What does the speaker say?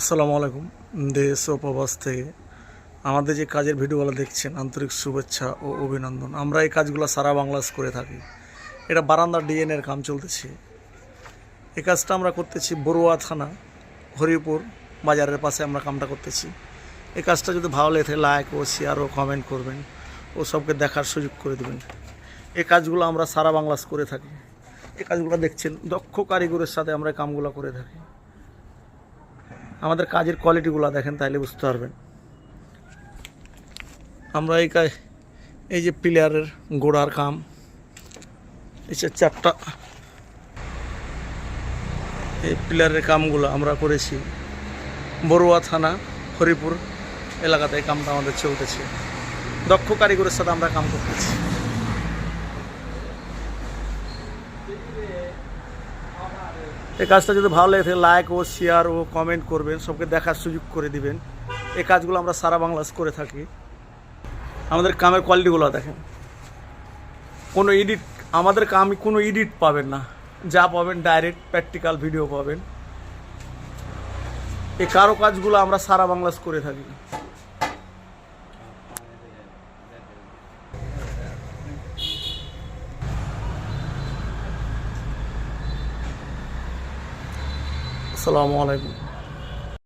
আসসালামু আলাইকুম। দেশ ও প্রবাস থেকে আমাদের যে কাজের ভিডিওগুলো দেখছেন, আন্তরিক শুভেচ্ছা ও অভিনন্দন। আমরা এই কাজগুলো সারা বাংলাদেশ করে থাকি। এটা বারান্দা ডিএনএর কাম চলতেছে। এই কাজটা আমরা করতেছি বড়ুয়া থানা, হরিপুর বাজারের পাশে আমরা কামটা করতেছি। এই কাজটা যদি ভালো লেগে থাকে লাইক ও শেয়ার ও কমেন্ট করবেন ও সবকে দেখার সুযোগ করে দেবেন। এই কাজগুলো আমরা সারা বাংলাদেশ করে থাকি। এই কাজগুলো দেখছেন, দক্ষ কারিগরের সাথে আমরা এই কামগুলো করে থাকি। আমাদের কাজের কোয়ালিটিগুলো দেখেন, তাইলে বুঝতে পারবেন। আমরা এই যে পিলারের গোড়ার কাম, এই যে চারটা এই পিলারের কামগুলো আমরা করেছি বড়ুয়া থানা, হরিপুর এলাকাতে। এই কামটা আমাদের চলতেছে, দক্ষ কারিগরের সাথে আমরা কাম করতেছি। এই কাজটা যদি ভালো লেগে থাকে লাইক ও শেয়ার ও কমেন্ট করবেন, সবকে দেখার সুযোগ করে দিবেন। এই কাজগুলো আমরা সারা বাংলাদেশ করে থাকি। আমাদের কামের কোয়ালিটিগুলো দেখেন, কোনো এডিট, আমাদের কামে কোনো এডিট পাবেন না, যা পাবেন ডাইরেক্ট প্র্যাকটিক্যাল ভিডিও পাবেন। এই কারো কাজগুলো আমরা সারা বাংলাদেশ করে থাকি। আসসালামু আলাইকুম।